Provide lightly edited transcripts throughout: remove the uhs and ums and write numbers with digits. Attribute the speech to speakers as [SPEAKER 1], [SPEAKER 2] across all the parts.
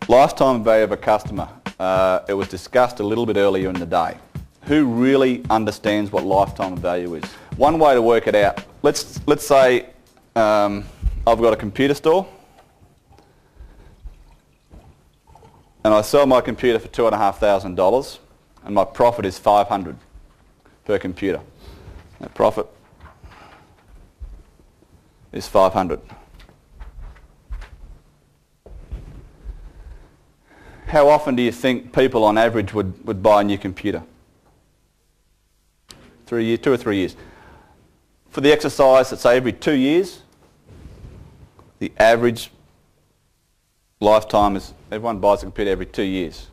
[SPEAKER 1] Lifetime value of a customer. It was discussed a little bit earlier in the day. Who really understands what lifetime value is? One way to work it out, let's say I've got a computer store and I sell my computer for $2,500 and my profit is $500 per computer. That profit is $500. How often do you think people on average would buy a new computer? 2 or 3 years. For the exercise, let's say every 2 years, the average lifetime is everyone buys a computer every 2 years.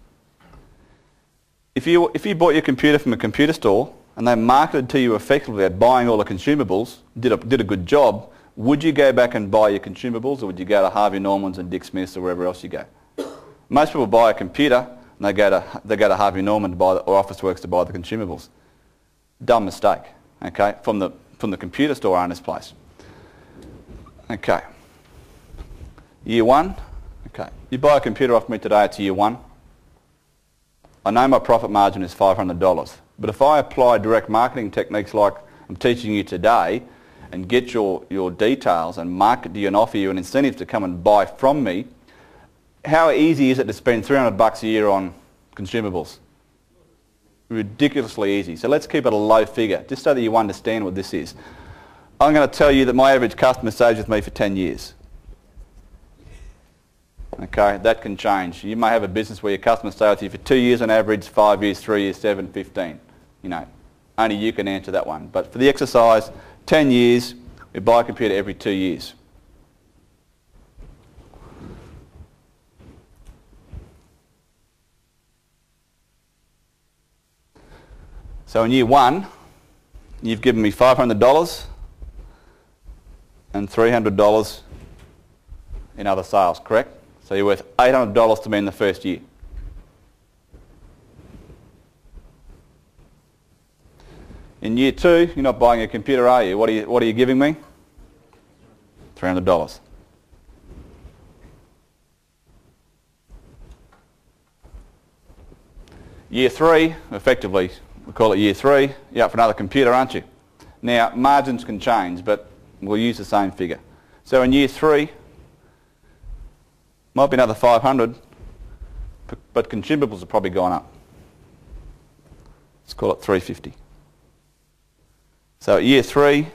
[SPEAKER 1] If you bought your computer from a computer store and they marketed to you effectively at buying all the consumables, did a good job, would you go back and buy your consumables, or would you go to Harvey Norman's and Dick Smith's or wherever else you go? Most people buy a computer and they go to Harvey Norman to buy or Officeworks to buy the consumables. Dumb mistake, okay, from the computer store owner's place. Okay. Year one, okay. You buy a computer off me today, it's year one. I know my profit margin is $500, but if I apply direct marketing techniques like I'm teaching you today and get your details and market to you and offer you an incentive to come and buy from me, how easy is it to spend $300 a year on consumables? Ridiculously easy. So let's keep it a low figure, just so that you understand what this is. I'm going to tell you that my average customer stays with me for 10 years. Okay, that can change. You may have a business where your customers stay with you for 2 years on average, 5 years, 3 years, 7, 15. You know, only you can answer that one. But for the exercise, 10 years, we buy a computer every 2 years. So in year one, you've given me $500 and $300 in other sales, correct? So you're worth $800 to me in the first year. In year two, you're not buying a computer, are you? What are you giving me? $300. Year three, effectively, we call it year three, you're up for another computer, aren't you? Now, margins can change, but we'll use the same figure. So in year three, might be another 500, but consumables have probably gone up. Let's call it 350. So at year three,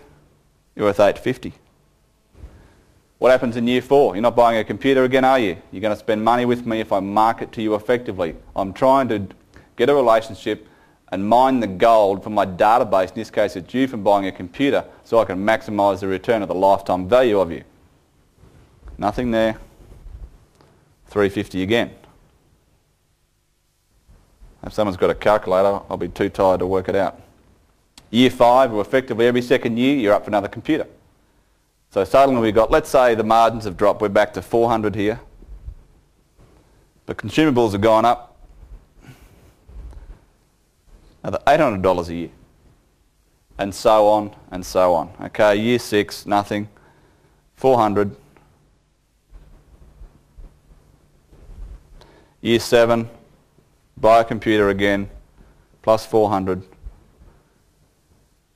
[SPEAKER 1] you're worth 850. What happens in year four? You're not buying a computer again, are you? You're going to spend money with me if I market to you effectively. I'm trying to get a relationship and mine the gold from my database, in this case it's you, from buying a computer, so I can maximise the return of the lifetime value of you. Nothing there. 350 again. If someone's got a calculator, I'll be too tired to work it out. Year five, or effectively every second year, you're up for another computer. So suddenly we've got, let's say the margins have dropped, we're back to 400 here. But consumables have gone up. Another $800 a year. And so on and so on. Okay, year six, nothing. 400. Year seven, buy a computer again, plus 400.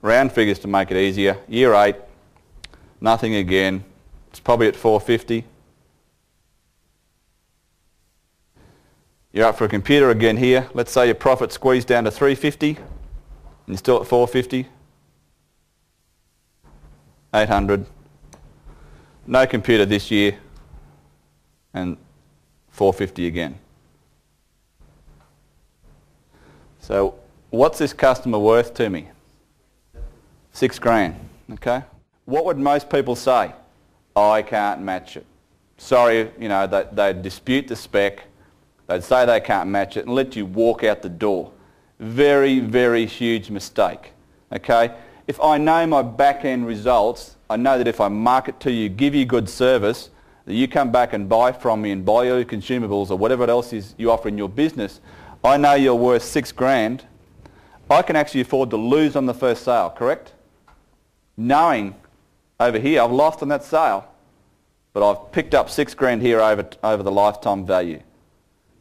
[SPEAKER 1] Round figures to make it easier. Year eight, nothing again. It's probably at 450. You're up for a computer again here. Let's say your profit squeezed down to 350 and you're still at 450. 800. No computer this year and 450 again. So what's this customer worth to me? $6,000, okay? What would most people say? I can't match it. Sorry, you know, they'd dispute the spec. They'd say they can't match it and let you walk out the door. Very, very huge mistake. Okay? If I know my back-end results, I know that if I market to you, give you good service, that you come back and buy from me and buy your consumables or whatever else is you offer in your business, I know you're worth $6,000. I can actually afford to lose on the first sale, correct? Knowing over here I've lost on that sale, but I've picked up $6,000 here over the lifetime value.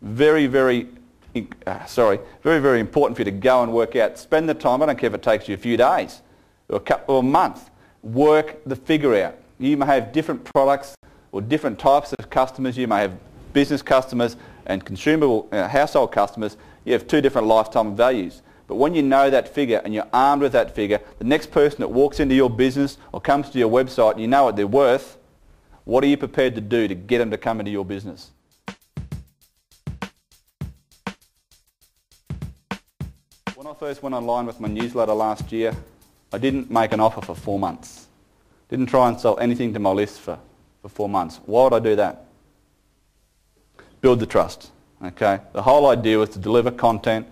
[SPEAKER 1] very, very important for you to go and work out. Spend the time. I don't care if it takes you a few days or a couple or a month. Work the figure out. You may have different products or different types of customers. You may have business customers and consumable household customers. You have two different lifetime values. But when you know that figure and you're armed with that figure, the next person that walks into your business or comes to your website and you know what they're worth, what are you prepared to do to get them to come into your business? When I first went online with my newsletter last year, I didn't make an offer for 4 months. Didn't try and sell anything to my list for 4 months. Why would I do that? Build the trust. Okay? The whole idea was to deliver content,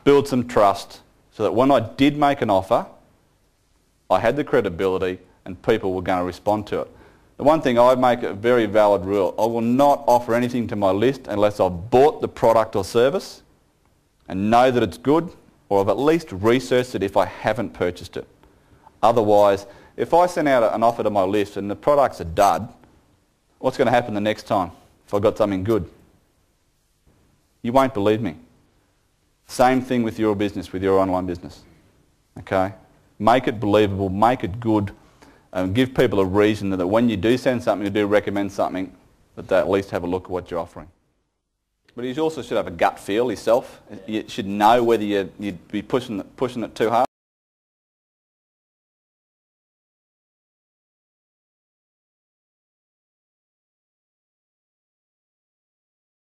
[SPEAKER 1] build some trust so that when I did make an offer, I had the credibility and people were going to respond to it. The one thing I make a very valid rule, I will not offer anything to my list unless I've bought the product or service and know that it's good, or I've at least researched it if I haven't purchased it. Otherwise, if I send out an offer to my list and the product's a dud, what's going to happen the next time if I've got something good? You won't believe me. Same thing with your business, with your online business. Okay? Make it believable, make it good, and give people a reason that when you do send something, you do recommend something, that they at least have a look at what you're offering. But you also should have a gut feel yourself. You should know whether you'd be pushing it too hard.